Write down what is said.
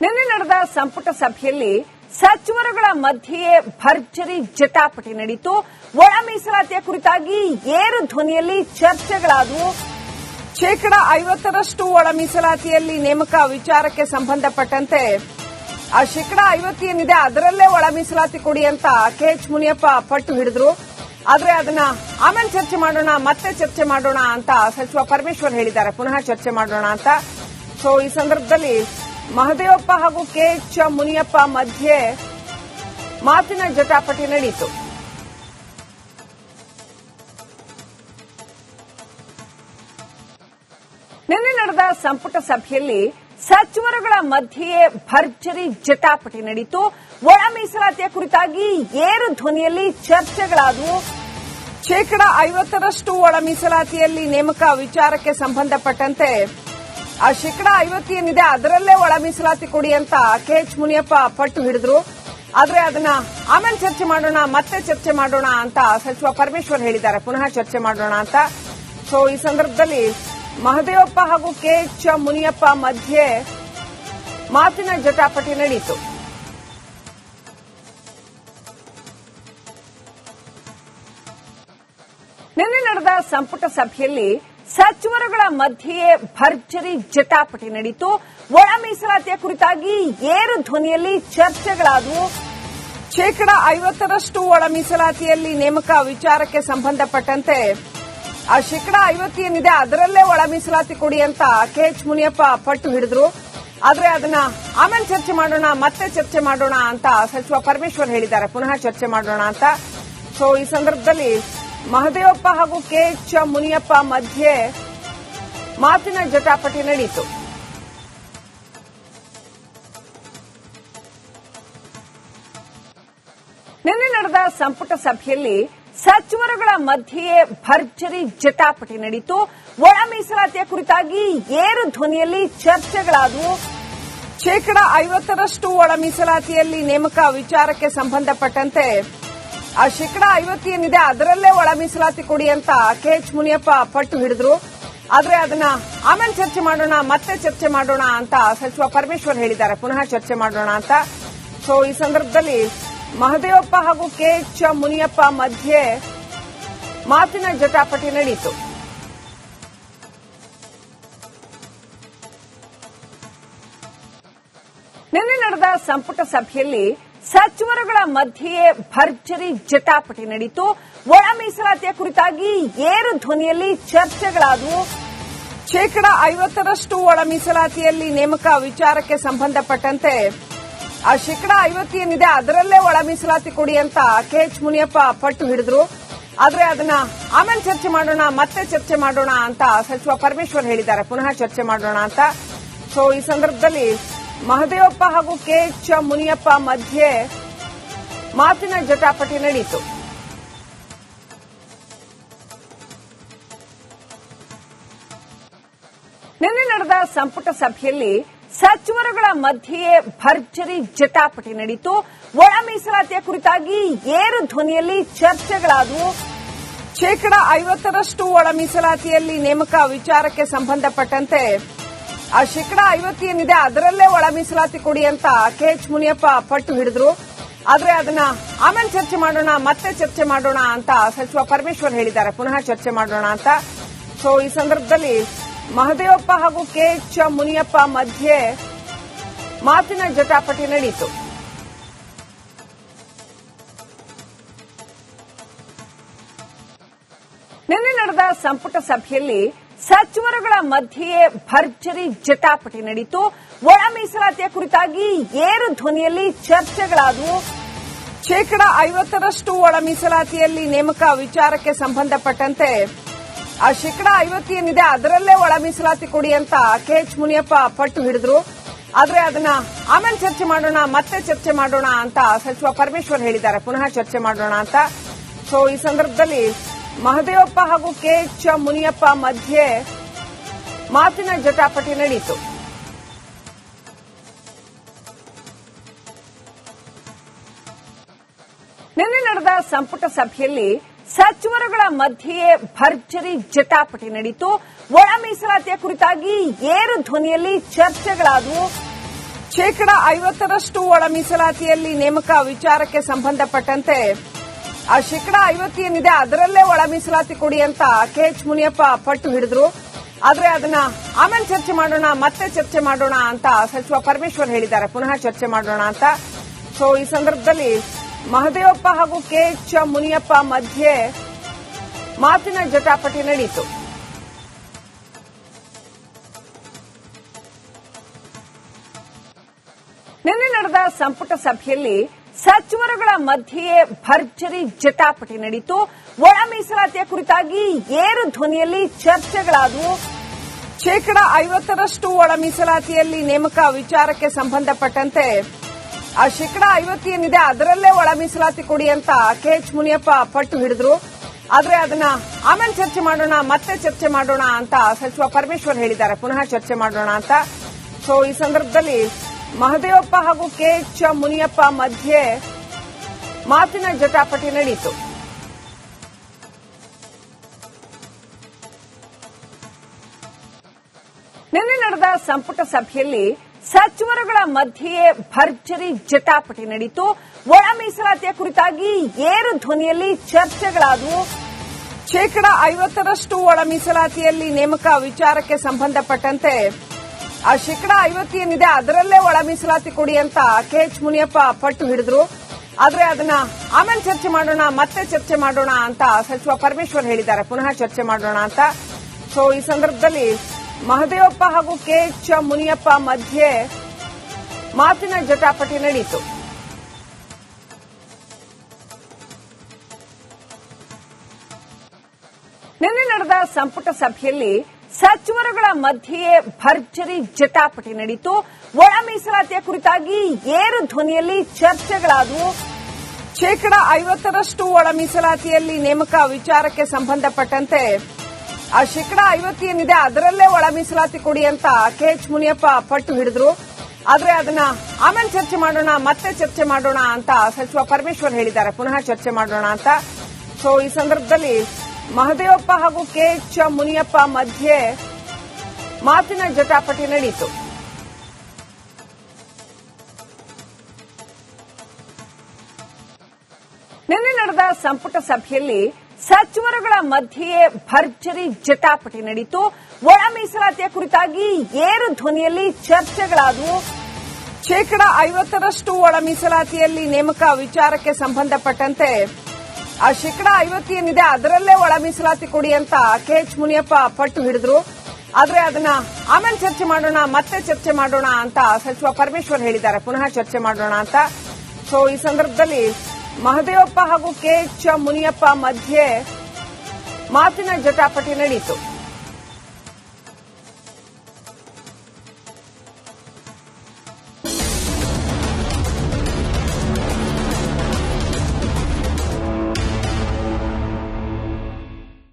ನಿನ್ನೆ ನಡೆದ ಸಂಪುಟ ಸಭೆಯಲ್ಲಿ ಸಚಿವರುಗಳ ಮಧ್ಯೆ ಭರ್ಜರಿ ಜಟಾಪಟಿ ನಡೆಯಿತು. ಒಳ ಮೀಸಲಾತಿಯ ಕುರಿತಾಗಿ ಏರು ಧ್ವನಿಯಲ್ಲಿ ಚರ್ಚೆಗಳಾದವು. 50% ಒಳ ಮೀಸಲಾತಿಯಲ್ಲಿ ನೇಮಕ ವಿಚಾರಕ್ಕೆ ಸಂಬಂಧಪಟ್ಟಂತೆ ಆ 50 ಏನಿದೆ ಅದರಲ್ಲೇ ಒಳ ಮೀಸಲಾತಿ ಕೊಡಿ ಅಂತ ಕೆಎಚ್ ಮುನಿಯಪ್ಪ ಪಟ್ಟು ಹಿಡಿದ್ರು. ಆದ್ರೆ ಅದನ್ನ ಆಮೇಲೆ ಚರ್ಚೆ ಮಾಡೋಣ, ಮತ್ತೆ ಚರ್ಚೆ ಮಾಡೋಣ ಅಂತ ಸಚಿವ ಪರಮೇಶ್ವರ್ ಹೇಳಿದ್ದಾರೆ. ಪುನಃ ಚರ್ಚೆ ಮಾಡೋಣ ಅಂತ. ಸೊ ಈ ಸಂದರ್ಭದಲ್ಲಿ ಮಹದೇವಪ್ಪ ಹಾಗೂ ಕೆಎಚ್ ಮುನಿಯಪ್ಪ ಮಧ್ಯೆ ಮಾತಿನ ಜಟಾಪಟಿ ನಡೆಯಿತು. ನಿನ್ನೆ ನಡೆದ ಸಂಪುಟ ಸಭೆಯಲ್ಲಿ ಸಚಿವರುಗಳ ಮಧ್ಯೆ ಭರ್ಜರಿ ಜಟಾಪಟಿ ನಡೆಯಿತು. ಒಳ ಮೀಸಲಾತಿಯ ಕುರಿತಾಗಿ ಏರು ಧ್ವನಿಯಲ್ಲಿ ಚರ್ಚೆಗಳಾದವು. 50% ಒಳ ಮೀಸಲಾತಿಯಲ್ಲಿ ನೇಮಕ ವಿಚಾರಕ್ಕೆ ಸಂಬಂಧಪಟ್ಟಂತೆ ಆ 50 ಏನಿದೆ ಅದರಲ್ಲೇ ಒಳ ಮೀಸಲಾತಿ ಕೊಡಿ ಅಂತ ಕೆಎಚ್ ಮುನಿಯಪ್ಪ ಪಟ್ಟು ಹಿಡಿದ್ರು. ಆದ್ರೆ ಅದನ್ನ ಆಮೇಲೆ ಚರ್ಚೆ ಮಾಡೋಣ, ಮತ್ತೆ ಚರ್ಚೆ ಮಾಡೋಣ ಅಂತ ಸಚಿವ ಪರಮೇಶ್ವರ್ ಹೇಳಿದ್ದಾರೆ. ಪುನಃ ಚರ್ಚೆ ಮಾಡೋಣ ಅಂತ. ಸೊ ಈ ಸಂದರ್ಭದಲ್ಲಿ ಮಹದೇವಪ್ಪ ಹಾಗೂ ಕೆಎಚ್ ಮುನಿಯಪ್ಪ ಮಧ್ಯೆ ಮಾತಿನ ಜಟಾಪಟಿ ನಡೆಯಿತು. ನಿನ್ನೆ ನಡೆದ ಸಂಪುಟ ಸಭೆಯಲ್ಲಿ ಸಚಿವರುಗಳ ಮಧ್ಯೆ ಭರ್ಜರಿ ಜಟಾಪಟಿ ನಡೆಯಿತು. ಒಳ ಮೀಸಲಾತಿಯ ಕುರಿತಾಗಿ ಏರು ಧ್ವನಿಯಲ್ಲಿ ಚರ್ಚೆಗಳಾದವು. 50% ಒಳ ಮೀಸಲಾತಿಯಲ್ಲಿ ನೇಮಕ ವಿಚಾರಕ್ಕೆ ಸಂಬಂಧಪಟ್ಟಂತೆ ಆ 50 ಏನಿದೆ ಅದರಲ್ಲೇ ಒಳ ಮೀಸಲಾತಿ ಕೊಡಿ ಅಂತ ಕೆಎಚ್ ಮುನಿಯಪ್ಪ ಪಟ್ಟು ಹಿಡಿದ್ರು. ಆದ್ರೆ ಅದನ್ನ ಆಮೇಲೆ ಚರ್ಚೆ ಮಾಡೋಣ, ಮತ್ತೆ ಚರ್ಚೆ ಮಾಡೋಣ ಅಂತ ಸಚಿವ ಪರಮೇಶ್ವರ್ ಹೇಳಿದ್ದಾರೆ. ಪುನಃ ಚರ್ಚೆ ಮಾಡೋಣ ಅಂತ. ಸೊ ಈ ಸಂದರ್ಭದಲ್ಲಿ ಮಹದೇವಪ್ಪ ಹಾಗೂ ಕೆಎಚ್ ಮುನಿಯಪ್ಪ ಮಧ್ಯೆ ಮಾತಿನ ಜಟಾಪಟಿ ನಡೆಯಿತು. ನಿನ್ನೆ ನಡೆದ ಸಂಪುಟ ಸಭೆಯಲ್ಲಿ ಸಚಿವರುಗಳ ಮಧ್ಯೆ ಭರ್ಜರಿ ಜಟಾಪಟಿ ನಡೆಯಿತು. ಒಳ ಮೀಸಲಾತಿಯ ಕುರಿತಾಗಿ ಏರು ಧ್ವನಿಯಲ್ಲಿ ಚರ್ಚೆಗಳಾದವು. 50% ಒಳ ಮೀಸಲಾತಿಯಲ್ಲಿ ನೇಮಕ ವಿಚಾರಕ್ಕೆ ಸಂಬಂಧಪಟ್ಟಂತೆ ಆ 50 ಏನಿದೆ ಅದರಲ್ಲೇ ಒಳ ಮೀಸಲಾತಿ ಕೊಡಿ ಅಂತ ಕೆಎಚ್ ಮುನಿಯಪ್ಪ ಪಟ್ಟು ಹಿಡಿದ್ರು. ಆದ್ರೆ ಅದನ್ನ ಆಮೇಲೆ ಚರ್ಚೆ ಮಾಡೋಣ, ಮತ್ತೆ ಚರ್ಚೆ ಮಾಡೋಣ ಅಂತ ಸಚಿವ ಪರಮೇಶ್ವರ್ ಹೇಳಿದ್ದಾರೆ. ಪುನಃ ಚರ್ಚೆ ಮಾಡೋಣ ಅಂತ. ಸೊ ಈ ಸಂದರ್ಭದಲ್ಲಿ ಮಹದೇವಪ್ಪ ಹಾಗೂ ಕೆಎಚ್ ಮುನಿಯಪ್ಪ ಮಧ್ಯೆ ಮಾತಿನ ಜಟಾಪಟಿ ನಡೆಯಿತು. ನಿನ್ನೆ ನಡೆದ ಸಂಪುಟ ಸಭೆಯಲ್ಲಿ ಸಚಿವರುಗಳ ಮಧ್ಯೆ ಭರ್ಜರಿ ಜಟಾಪಟಿ ನಡೆಯಿತು. ಒಳ ಮೀಸಲಾತಿಯ ಕುರಿತಾಗಿ ಏರು ಧ್ವನಿಯಲ್ಲಿ ಚರ್ಚೆಗಳಾದವು. 50% ಒಳ ಮೀಸಲಾತಿಯಲ್ಲಿ ನೇಮಕ ವಿಚಾರಕ್ಕೆ ಸಂಬಂಧಪಟ್ಟಂತೆ ಆ 50 ಏನಿದೆ ಅದರಲ್ಲೇ ಒಳ ಮೀಸಲಾತಿ ಕೊಡಿ ಅಂತ ಕೆಎಚ್ ಮುನಿಯಪ್ಪ ಪಟ್ಟು ಹಿಡಿದ್ರು. ಆದ್ರೆ ಅದನ್ನ ಆಮೇಲೆ ಚರ್ಚೆ ಮಾಡೋಣ, ಮತ್ತೆ ಚರ್ಚೆ ಮಾಡೋಣ ಅಂತ ಸಚಿವ ಪರಮೇಶ್ವರ್ ಹೇಳಿದ್ದಾರೆ. ಪುನಃ ಚರ್ಚೆ ಮಾಡೋಣ ಅಂತ. ಸೊ ಈ ಸಂದರ್ಭದಲ್ಲಿ ಮಹದೇವಪ್ಪ ಹಾಗೂ ಕೆಎಚ್ ಮುನಿಯಪ್ಪ ಮಧ್ಯೆ ಮಾತಿನ ಜಟಾಪಟಿ ನಡೆಯಿತು. ನಿನ್ನೆ ನಡೆದ ಸಂಪುಟ ಸಭೆಯಲ್ಲಿ ಸಚಿವರುಗಳ ಮಧ್ಯೆ ಭರ್ಜರಿ ಜಟಾಪಟಿ ನಡೆಯಿತು. ಒಳ ಮೀಸಲಾತಿಯ ಕುರಿತಾಗಿ ಏರು ಧ್ವನಿಯಲ್ಲಿ ಚರ್ಚೆಗಳಾದವು. 50% ಒಳ ಮೀಸಲಾತಿಯಲ್ಲಿ ನೇಮಕ ವಿಚಾರಕ್ಕೆ ಸಂಬಂಧಪಟ್ಟಂತೆ ಆ 50 ಏನಿದೆ ಅದರಲ್ಲೇ ಒಳ ಮೀಸಲಾತಿ ಕೊಡಿ ಅಂತ ಕೆಎಚ್ ಮುನಿಯಪ್ಪ ಪಟ್ಟು ಹಿಡಿದ್ರು. ಆದ್ರೆ ಅದನ್ನ ಆಮೇಲೆ ಚರ್ಚೆ ಮಾಡೋಣ, ಮತ್ತೆ ಚರ್ಚೆ ಮಾಡೋಣ ಅಂತ ಸಚಿವ ಪರಮೇಶ್ವರ್ ಹೇಳಿದ್ದಾರೆ. ಪುನಃ ಚರ್ಚೆ ಮಾಡೋಣ ಅಂತ. ಸೊ ಈ ಸಂದರ್ಭದಲ್ಲಿ ಮಹದೇವಪ್ಪ ಹಾಗೂ ಕೆಎಚ್ ಮುನಿಯಪ್ಪ ಮಧ್ಯೆ ಮಾತಿನ ಜಟಾಪಟಿ ನಡೆಯಿತು. ನಿನ್ನೆ ನಡೆದ ಸಂಪುಟ ಸಭೆಯಲ್ಲಿ ಸಚಿವರುಗಳ ಮಧ್ಯೆ ಭರ್ಜರಿ ಜಟಾಪಟಿ ನಡೆಯಿತು. ಒಳ ಮೀಸಲಾತಿಯ ಕುರಿತಾಗಿ ಏರು ಧ್ವನಿಯಲ್ಲಿ ಚರ್ಚೆಗಳಾದವು. 50% ಒಳ ಮೀಸಲಾತಿಯಲ್ಲಿ ನೇಮಕ ವಿಚಾರಕ್ಕೆ ಸಂಬಂಧಪಟ್ಟಂತೆ ಆ 50 ಏನಿದೆ ಅದರಲ್ಲೇ ಒಳ ಮೀಸಲಾತಿ ಕೊಡಿ ಅಂತ ಕೆಎಚ್ ಮುನಿಯಪ್ಪ ಪಟ್ಟು ಹಿಡಿದ್ರು. ಆದ್ರೆ ಅದನ್ನ ಆಮೇಲೆ ಚರ್ಚೆ ಮಾಡೋಣ, ಮತ್ತೆ ಚರ್ಚೆ ಮಾಡೋಣ ಅಂತ ಸಚಿವ ಪರಮೇಶ್ವರ್ ಹೇಳಿದ್ದಾರೆ. ಪುನಃ ಚರ್ಚೆ ಮಾಡೋಣ ಅಂತ. ಸೊ ಈ ಸಂದರ್ಭದಲ್ಲಿ ಮಹದೇವಪ್ಪ ಹಾಗೂ ಕೆಎಚ್ ಮುನಿಯಪ್ಪ ಮಧ್ಯೆ ಮಾತಿನ ಜಟಾಪಟಿ ನಡೆಯಿತು. ನಿನ್ನೆ ನಡೆದ ಸಂಪುಟ ಸಭೆಯಲ್ಲಿ ಸಚಿವರುಗಳ ಮಧ್ಯೆ ಭರ್ಜರಿ ಜಟಾಪಟಿ ನಡೆಯಿತು. ಒಳ ಮೀಸಲಾತಿಯ ಕುರಿತಾಗಿ ಏರು ಧ್ವನಿಯಲ್ಲಿ ಚರ್ಚೆಗಳಾದವು. 50% ಒಳ ಮೀಸಲಾತಿಯಲ್ಲಿ ನೇಮಕ ವಿಚಾರಕ್ಕೆ ಸಂಬಂಧಪಟ್ಟಂತೆ ಆ ಶೇಕಡಾ 50 ಏನಿದೆ ಅದರಲ್ಲೇ ಒಳ ಮೀಸಲಾತಿ ಕೊಡಿ ಅಂತ ಕೆಎಚ್ ಮುನಿಯಪ್ಪ ಪಟ್ಟು ಹಿಡಿದ್ರು. ಆದ್ರೆ ಅದನ್ನ ಆಮೇಲೆ ಚರ್ಚೆ ಮಾಡೋಣ, ಮತ್ತೆ ಚರ್ಚೆ ಮಾಡೋಣ ಅಂತ ಸಚಿವ ಪರಮೇಶ್ವರ್ ಹೇಳಿದ್ದಾರೆ. ಪುನಃ ಚರ್ಚೆ ಮಾಡೋಣ ಅಂತ. ಸೊ ಈ ಸಂದರ್ಭದಲ್ಲಿ ಮಹದೇವಪ್ಪ ಹಾಗೂ ಕೆಎಚ್ ಮುನಿಯಪ್ಪ ಮಧ್ಯೆ ಮಾತಿನ ಜಟಾಪಟಿ ನಡೆಯಿತು. ನಿನ್ನೆ ನಡೆದ ಸಂಪುಟ ಸಭೆಯಲ್ಲಿ ಸಚಿವರುಗಳ ಮಧ್ಯೆಯೇ ಭರ್ಜರಿ ಜಟಾಪಟಿ ನಡೆಯಿತು. ಒಳ ಮೀಸಲಾತಿಯ ಕುರಿತಾಗಿ ಏರು ಧ್ವನಿಯಲ್ಲಿ ಚರ್ಚೆಗಳಾದವು. ಶೇಕಡಾ 50% ಒಳ ಮೀಸಲಾತಿಯಲ್ಲಿ ನೇಮಕ ವಿಚಾರಕ್ಕೆ ಸಂಬಂಧಪಟ್ಟಂತೆ ಆ ಶೇಕಡಾ 50 ಏನಿದೆ ಅದರಲ್ಲೇ ಒಳ ಮೀಸಲಾತಿ ಕೊಡಿ ಅಂತ ಕೆಎಚ್ ಮುನಿಯಪ್ಪ ಪಟ್ಟು ಹಿಡಿದ್ರು. ಆದ್ರೆ ಅದನ್ನ ಆಮೇಲೆ ಚರ್ಚೆ ಮಾಡೋಣ, ಮತ್ತೆ ಚರ್ಚೆ ಮಾಡೋಣ ಅಂತ ಸಚಿವ ಪರಮೇಶ್ವರ್ ಹೇಳಿದ್ದಾರೆ. ಪುನಃ ಚರ್ಚೆ ಮಾಡೋಣ ಅಂತ. ಸೊ ಈ ಸಂದರ್ಭದಲ್ಲಿ ಮಹದೇವಪ್ಪ ಹಾಗೂ ಕೆಎಚ್ ಮುನಿಯಪ್ಪ ಮಧ್ಯೆ ಮಾತಿನ ಜಟಾಪಟಿ ನಡೆಯಿತು. ನಿನ್ನೆ ನಡೆದ ಸಂಪುಟ ಸಭೆಯಲ್ಲಿ ಸಚಿವರುಗಳ ಮಧ್ಯೆಯೇ ಭರ್ಜರಿ ಜಟಾಪಟಿ ನಡೆಯಿತು. ಒಳ ಮೀಸಲಾತಿಯ ಕುರಿತಾಗಿ ಏರು ಧ್ವನಿಯಲ್ಲಿ ಚರ್ಚೆಗಳಾದವು. ಶೇಕಡಾ 50% ಒಳ ಮೀಸಲಾತಿಯಲ್ಲಿ ನೇಮಕ ವಿಚಾರಕ್ಕೆ ಸಂಬಂಧಪಟ್ಟಂತೆ ಆ ಶೇಕಡಾ 50 ಏನಿದೆ ಅದರಲ್ಲೇ ಒಳ ಮೀಸಲಾತಿ ಕೊಡಿ ಅಂತ ಕೆಎಚ್ ಮುನಿಯಪ್ಪ ಪಟ್ಟು ಹಿಡಿದ್ರು. ಆದ್ರೆ ಅದನ್ನ ಆಮೇಲೆ ಚರ್ಚೆ ಮಾಡೋಣ, ಮತ್ತೆ ಚರ್ಚೆ ಮಾಡೋಣ ಅಂತ ಸಚಿವ ಪರಮೇಶ್ವರ್ ಹೇಳಿದ್ದಾರೆ. ಪುನಃ ಚರ್ಚೆ ಮಾಡೋಣ ಅಂತ. ಸೊ ಈ ಸಂದರ್ಭದಲ್ಲಿ ಮಹದೇವಪ್ಪ ಹಾಗೂ ಕೆಎಚ್ ಮುನಿಯಪ್ಪ ಮಧ್ಯೆ ಮಾತಿನ ಜಟಾಪಟಿ ನಡೆಯಿತು. ನಿನ್ನೆ ನಡೆದ ಸಂಪುಟ ಸಭೆಯಲ್ಲಿ ಸಚಿವರುಗಳ ಮಧ್ಯೆಯೇ ಭರ್ಜರಿ ಜಟಾಪಟಿ ನಡೆಯಿತು. ಒಳ ಮೀಸಲಾತಿಯ ಕುರಿತಾಗಿ ಏರು ಧ್ವನಿಯಲ್ಲಿ ಚರ್ಚೆಗಳಾದವು. ಶೇಕಡಾ 50% ಒಳ ಮೀಸಲಾತಿಯಲ್ಲಿ ನೇಮಕ ವಿಚಾರಕ್ಕೆ ಸಂಬಂಧಪಟ್ಟಂತೆ ಆ ಶೇಕಡಾ 50 ಏನಿದೆ ಅದರಲ್ಲೇ ಒಳ ಮೀಸಲಾತಿ ಕೊಡಿ ಅಂತ ಕೆಎಚ್ ಮುನಿಯಪ್ಪ ಪಟ್ಟು ಹಿಡಿದ್ರು. ಆದ್ರೆ ಅದನ್ನ ಆಮೇಲೆ ಚರ್ಚೆ ಮಾಡೋಣ, ಮತ್ತೆ ಚರ್ಚೆ ಮಾಡೋಣ ಅಂತ ಸಚಿವ ಪರಮೇಶ್ವರ್ ಹೇಳಿದ್ದಾರೆ. ಪುನಃ ಚರ್ಚೆ ಮಾಡೋಣ ಅಂತ. ಸೊ ಈ ಸಂದರ್ಭದಲ್ಲಿ ಮಹದೇವಪ್ಪ ಹಾಗೂ ಕೆಎಚ್ ಮುನಿಯಪ್ಪ ಮಧ್ಯೆ ಮಾತಿನ ಜಟಾಪಟಿ ನಡೆಯಿತು. ನಿನ್ನೆ ನಡೆದ ಸಂಪುಟ ಸಭೆಯಲ್ಲಿ ಸಚಿವರುಗಳ ಮಧ್ಯೆಯೇ ಭರ್ಜರಿ ಜಟಾಪಟಿ ನಡೆಯಿತು. ಒಳ ಮೀಸಲಾತಿಯ ಕುರಿತಾಗಿ ಏರು ಧ್ವನಿಯಲ್ಲಿ ಚರ್ಚೆಗಳಾದವು. ಶೇಕಡಾ 50% ಒಳ ಮೀಸಲಾತಿಯಲ್ಲಿ ನೇಮಕ ವಿಚಾರಕ್ಕೆ ಸಂಬಂಧಪಟ್ಟಂತೆ ಆ ಶೇಕಡಾ 50 ಏನಿದೆ ಅದರಲ್ಲೇ ಒಳ ಮೀಸಲಾತಿ ಕೊಡಿ ಅಂತ ಕೆಎಚ್ ಮುನಿಯಪ್ಪ ಪಟ್ಟು ಹಿಡಿದ್ರು. ಆದ್ರೆ ಅದನ್ನ ಆಮೇಲೆ ಚರ್ಚೆ ಮಾಡೋಣ, ಮತ್ತೆ ಚರ್ಚೆ ಮಾಡೋಣ ಅಂತ ಸಚಿವ ಪರಮೇಶ್ವರ್ ಹೇಳಿದ್ದಾರೆ. ಪುನಃ ಚರ್ಚೆ ಮಾಡೋಣ ಅಂತ. ಸೊ ಈ ಸಂದರ್ಭದಲ್ಲಿ ಮಹದೇವಪ್ಪ ಹಾಗೂ ಕೆಎಚ್ ಮುನಿಯಪ್ಪ ಮಧ್ಯೆ ಮಾತಿನ ಜಟಾಪಟಿ ನಡೆಯಿತು.